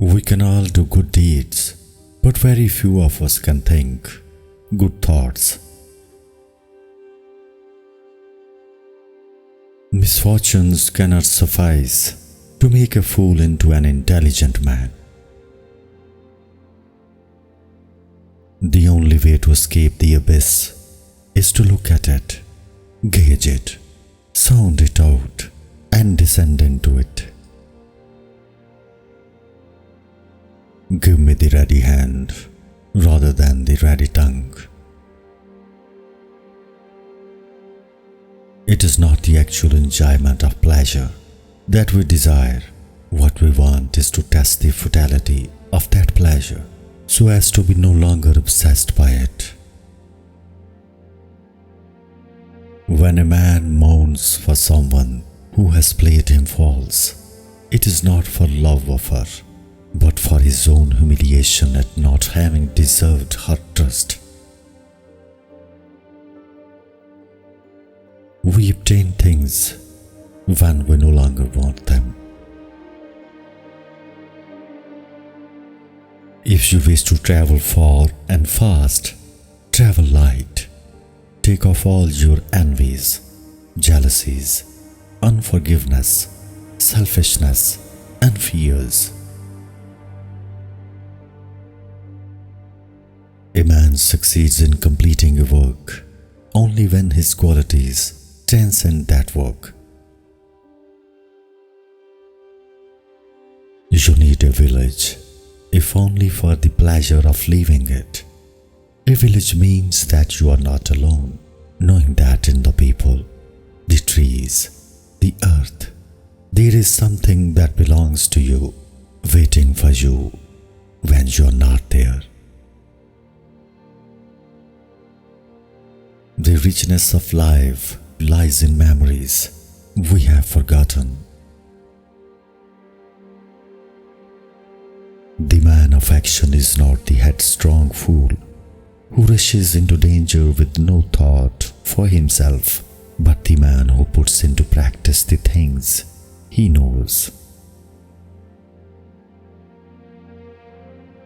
We can all do good deeds, but very few of us can think good thoughts. Misfortunes cannot suffice to make a fool into an intelligent man. The only way to escape the abyss is to look at it, gauge it, sound it out, and descend into it. Give me the ready hand rather than the ready tongue. It is not the actual enjoyment of pleasure that we desire. What we want is to test the futility of that pleasure so as to be no longer obsessed by it. When a man mourns for someone who has played him false, it is not for love of her, but for his own humiliation at not having deserved her trust. We obtain things when we no longer want them. If you wish to travel far and fast, travel light. Take off all your envies, jealousies, unforgiveness, selfishness, and fears. A man succeeds in completing a work only when his qualities transcend that work. You need a village, if only for the pleasure of leaving it. A village means that you are not alone, knowing that in the people, the trees, the earth, there is something that belongs to you, waiting for you when you are not there. The richness of life lies in memories we have forgotten. The man of action is not the headstrong fool who rushes into danger with no thought for himself, but the man who puts into practice the things he knows.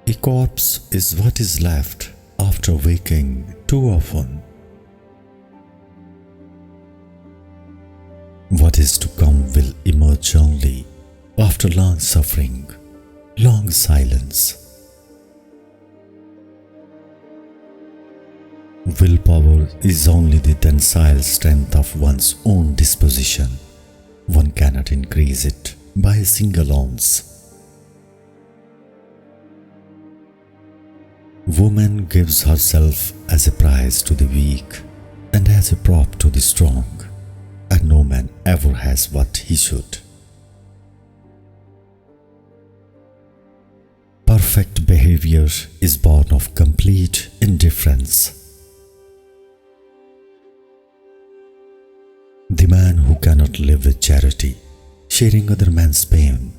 A corpse is what is left after waking too often. What is to come will emerge only after long suffering, long silence. Willpower is only the tensile strength of one's own disposition. One cannot increase it by a single ounce. Woman gives herself as a prize to the weak and as a prop to the strong, and no man ever has what he should. Perfect behavior is born of complete indifference. The man who cannot live with charity, sharing other men's pain,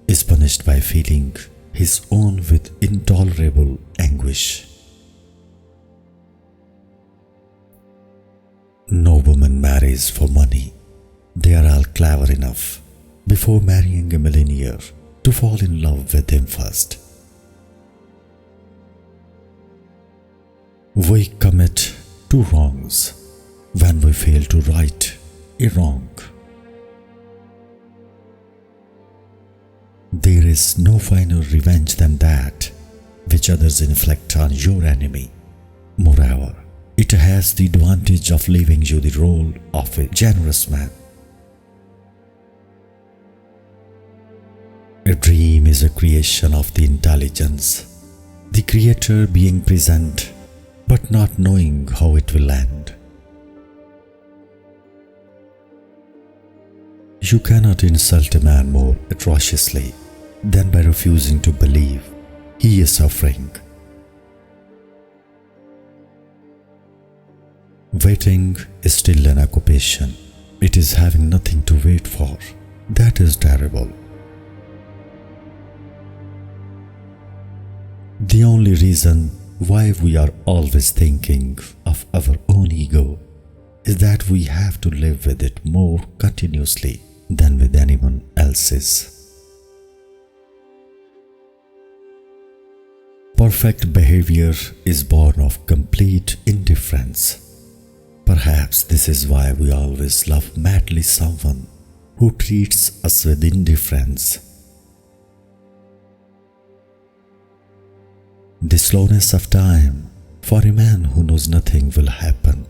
is punished by feeling his own with intolerable anguish. No woman marries for money. They are all clever enough, before marrying a millionaire, to fall in love with him first. We commit two wrongs when we fail to right a wrong. There is no finer revenge than that which others inflict on your enemy. Moreover, it has the advantage of leaving you the role of a generous man. A dream is a creation of the intelligence, the creator being present but not knowing how it will end. You cannot insult a man more atrociously than by refusing to believe he is suffering. Waiting is still an occupation. It is having nothing to wait for. That is terrible. The only reason why we are always thinking of our own ego is that we have to live with it more continuously than with anyone else's. Perfect behavior is born of complete indifference. Perhaps this is why we always love madly someone who treats us with indifference. The slowness of time for a man who knows nothing will happen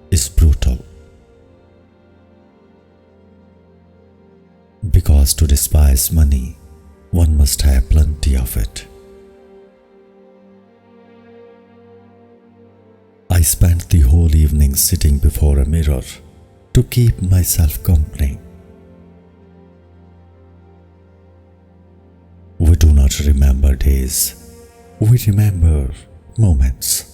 is brutal. Because to despise money, one must have plenty of it. I spent the whole evening sitting before a mirror to keep myself company. We do not remember days, we remember moments.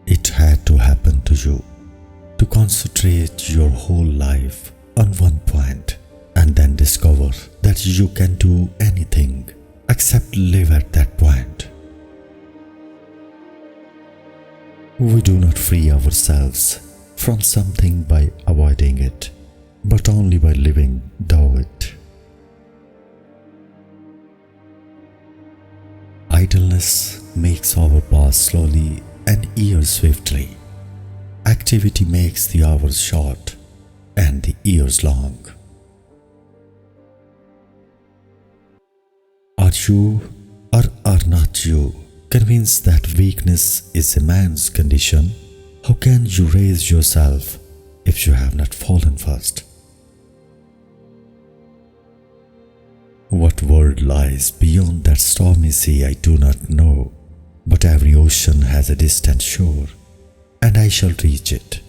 It had to happen to you to concentrate your whole life on one point and then discover that you can do anything except live at that point. We do not free ourselves from something by avoiding it, but only by living through it. Idleness makes hours pass slowly and years swiftly. Activity makes the hours short and the years long. Are you or are not you convinced that weakness is a man's condition? How can you raise yourself if you have not fallen first? What world lies beyond that stormy sea I do not know, but every ocean has a distant shore, and I shall reach it.